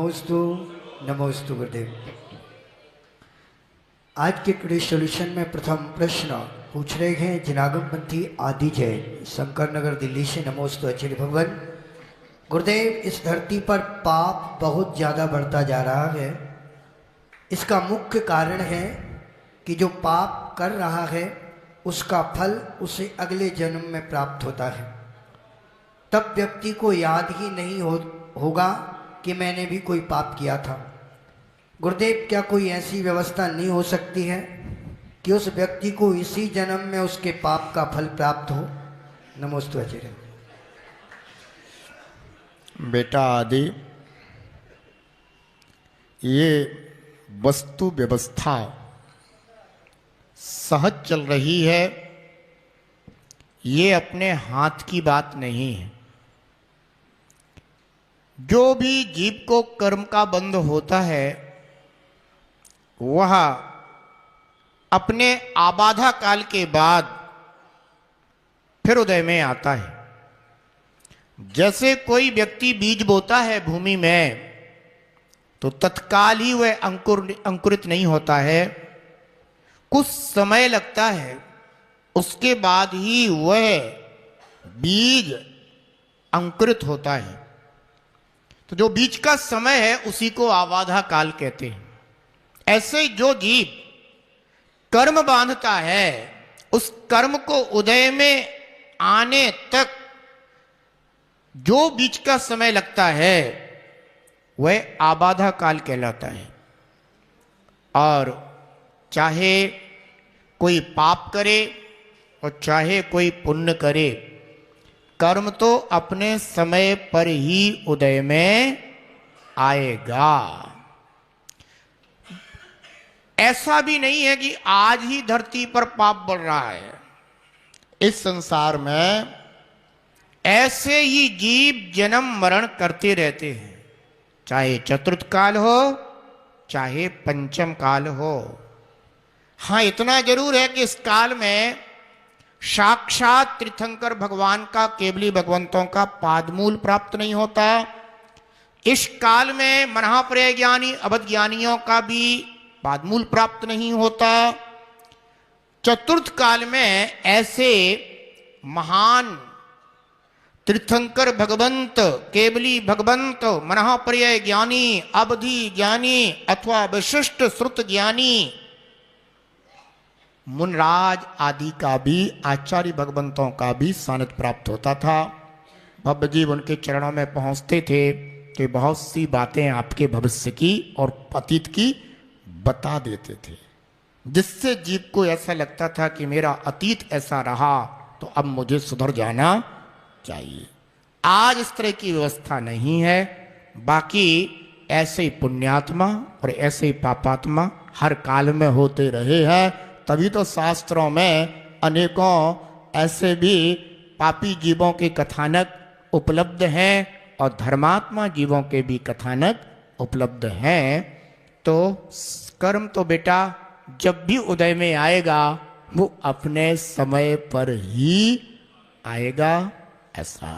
नमोस्तु नमोस्तु गुरुदेव। आज के टुडे सॉल्यूशन में प्रथम प्रश्न पूछ रहे हैं जिनागमपंथी आदि जैन, शंकर नगर दिल्ली से। नमोस्तु आचार्य भगवान। गुरुदेव, इस धरती पर पाप बहुत ज़्यादा बढ़ता जा रहा है। इसका मुख्य कारण है कि जो पाप कर रहा है उसका फल उसे अगले जन्म में प्राप्त होता है। तब व्यक्ति को याद ही नहीं होगा कि मैंने भी कोई पाप किया था। गुरुदेव, क्या कोई ऐसी व्यवस्था नहीं हो सकती है कि उस व्यक्ति को इसी जन्म में उसके पाप का फल प्राप्त हो? नमोस्तु आचार्य। बेटा आदि, ये वस्तु व्यवस्था सहज चल रही है, ये अपने हाथ की बात नहीं है। जो भी जीव को कर्म का बंध होता है वह अपने आबाधा काल के बाद फिर उदय में आता है। जैसे कोई व्यक्ति बीज बोता है भूमि में तो तत्काल ही वह अंकुरित नहीं होता है, कुछ समय लगता है, उसके बाद ही वह बीज अंकुरित होता है। तो जो बीज का समय है उसी को आबाधा काल कहते हैं। ऐसे जो जीव कर्म बांधता है उस कर्म को उदय में आने तक जो बीज का समय लगता है वह आबाधा काल कहलाता है। और चाहे कोई पाप करे और चाहे कोई पुण्य करे, कर्म तो अपने समय पर ही उदय में आएगा। ऐसा भी नहीं है कि आज ही धरती पर पाप बढ़ रहा है। इस संसार में ऐसे ही जीव जन्म मरण करते रहते हैं, चाहे चतुर्थ काल हो चाहे पंचम काल हो। हाँ, इतना जरूर है कि इस काल में साक्षात तीर्थंकर भगवान का, केवली भगवंतों का पादमूल प्राप्त नहीं होता। इस काल में महापर्याय ज्ञानी अवध ज्ञानियों का भी पादमूल प्राप्त नहीं होता। चतुर्थ काल में ऐसे महान तीर्थंकर भगवंत, केवली भगवंत, महापर्याय ज्ञानी, अवधि ज्ञानी अथवा विशिष्ट श्रुत ज्ञानी मुनराज आदि का भी, आचार्य भगवंतों का भी सानिध्य प्राप्त होता था। भव्य जीव उनके चरणों में पहुंचते थे कि बहुत सी बातें आपके भविष्य की और अतीत की बता देते थे, जिससे जीव को ऐसा लगता था कि मेरा अतीत ऐसा रहा तो अब मुझे सुधर जाना चाहिए। आज इस तरह की व्यवस्था नहीं है। बाकी ऐसे ही पुण्यात्मा और ऐसे ही पापात्मा हर काल में होते रहे हैं। तभी तो शास्त्रों में अनेकों ऐसे भी पापी जीवों के कथानक उपलब्ध हैं और धर्मात्मा जीवों के भी कथानक उपलब्ध हैं। तो कर्म तो बेटा जब भी उदय में आएगा वो अपने समय पर ही आएगा, ऐसा।